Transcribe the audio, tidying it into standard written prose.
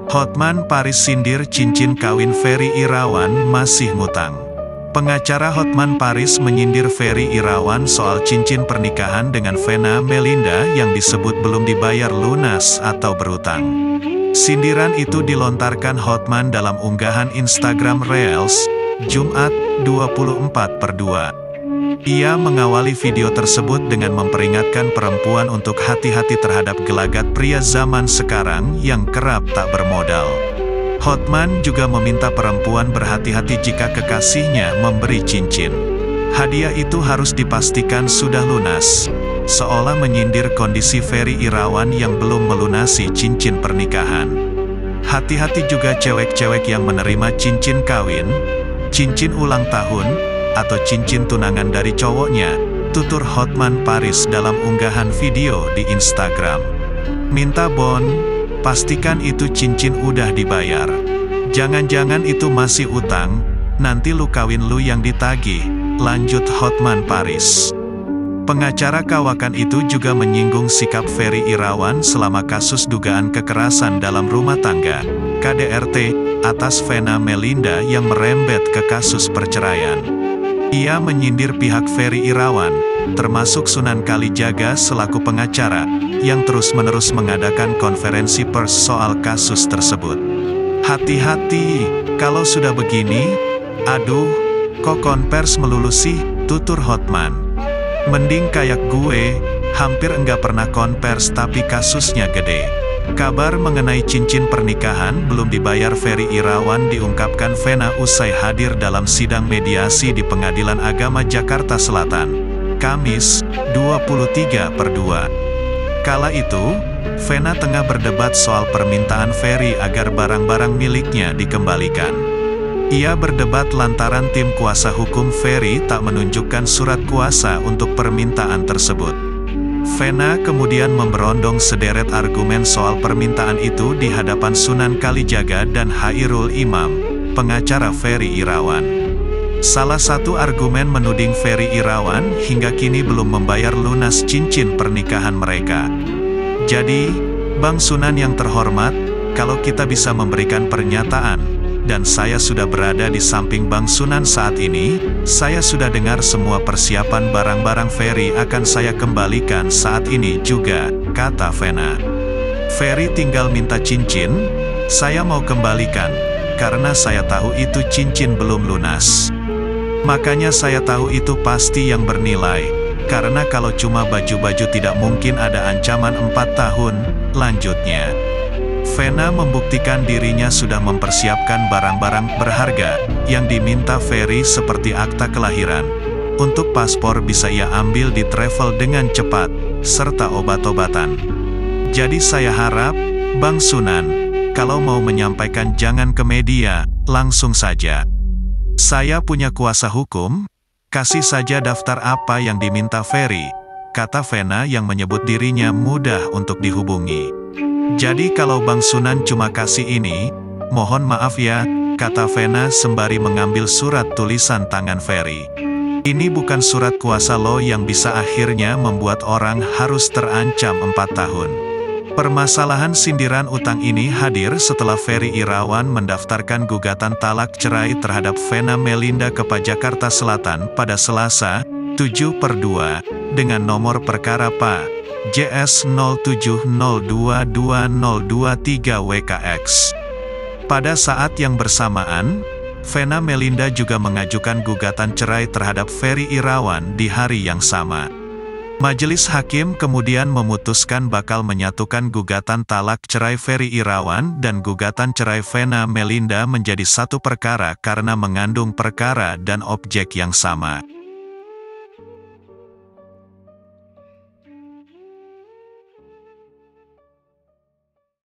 Hotman Paris sindir cincin kawin Ferry Irawan masih ngutang. Pengacara Hotman Paris menyindir Ferry Irawan soal cincin pernikahan dengan Vena Melinda yang disebut belum dibayar lunas atau berhutang. Sindiran itu dilontarkan Hotman dalam unggahan Instagram Reels, Jumat, 24/2. Ia mengawali video tersebut dengan memperingatkan perempuan untuk hati-hati terhadap gelagat pria zaman sekarang yang kerap tak bermodal. Hotman juga meminta perempuan berhati-hati jika kekasihnya memberi cincin. Hadiah itu harus dipastikan sudah lunas, seolah menyindir kondisi Ferry Irawan yang belum melunasi cincin pernikahan. Hati-hati juga cewek-cewek yang menerima cincin kawin, cincin ulang tahun, atau cincin tunangan dari cowoknya, tutur Hotman Paris dalam unggahan video di Instagram. Minta bon, pastikan itu cincin udah dibayar. Jangan-jangan itu masih utang, nanti lu kawin lu yang ditagih, lanjut Hotman Paris. Pengacara kawakan itu juga menyinggung sikap Ferry Irawan selama kasus dugaan kekerasan dalam rumah tangga, KDRT, atas Vena Melinda yang merembet ke kasus perceraian. Ia menyindir pihak Ferry Irawan, termasuk Sunan Kalijaga selaku pengacara, yang terus-menerus mengadakan konferensi pers soal kasus tersebut. Hati-hati, kalau sudah begini, aduh, kok konvers melulu sih, tutur Hotman. Mending kayak gue, hampir enggak pernah konvers tapi kasusnya gede. Kabar mengenai cincin pernikahan belum dibayar Ferry Irawan diungkapkan Vena usai hadir dalam sidang mediasi di Pengadilan Agama Jakarta Selatan, Kamis, 23/2. Kala itu, Vena tengah berdebat soal permintaan Ferry agar barang-barang miliknya dikembalikan. Ia berdebat lantaran tim kuasa hukum Ferry tak menunjukkan surat kuasa untuk permintaan tersebut. Vena kemudian memberondong sederet argumen soal permintaan itu di hadapan Sunan Kalijaga dan Hairul Imam, pengacara Ferry Irawan. Salah satu argumen menuding Ferry Irawan hingga kini belum membayar lunas cincin pernikahan mereka. Jadi, Bang Sunan yang terhormat, kalau kita bisa memberikan pernyataan, dan saya sudah berada di samping Bang Sunan saat ini, saya sudah dengar semua persiapan barang-barang Ferry akan saya kembalikan saat ini juga, kata Vena. Ferry tinggal minta cincin, saya mau kembalikan, karena saya tahu itu cincin belum lunas. Makanya saya tahu itu pasti yang bernilai, karena kalau cuma baju-baju tidak mungkin ada ancaman 4 tahun, lanjutnya. Vena membuktikan dirinya sudah mempersiapkan barang-barang berharga yang diminta Ferry seperti akta kelahiran. Untuk paspor bisa ia ambil di travel dengan cepat, serta obat-obatan. Jadi saya harap, Bang Sunan, kalau mau menyampaikan jangan ke media, langsung saja. Saya punya kuasa hukum, kasih saja daftar apa yang diminta Ferry, kata Vena yang menyebut dirinya mudah untuk dihubungi. Jadi kalau Bang Sunan cuma kasih ini, mohon maaf ya, kata Vena sembari mengambil surat tulisan tangan Ferry. Ini bukan surat kuasa lo yang bisa akhirnya membuat orang harus terancam 4 tahun. Permasalahan sindiran utang ini hadir setelah Ferry Irawan mendaftarkan gugatan talak cerai terhadap Vena Melinda ke Jakarta Selatan pada Selasa, 7/2, dengan nomor perkara PA JS 07022023 WKX. Pada saat yang bersamaan, Vena Melinda juga mengajukan gugatan cerai terhadap Ferry Irawan di hari yang sama. Majelis Hakim kemudian memutuskan bakal menyatukan gugatan talak cerai Ferry Irawan dan gugatan cerai Vena Melinda menjadi satu perkara karena mengandung perkara dan objek yang sama.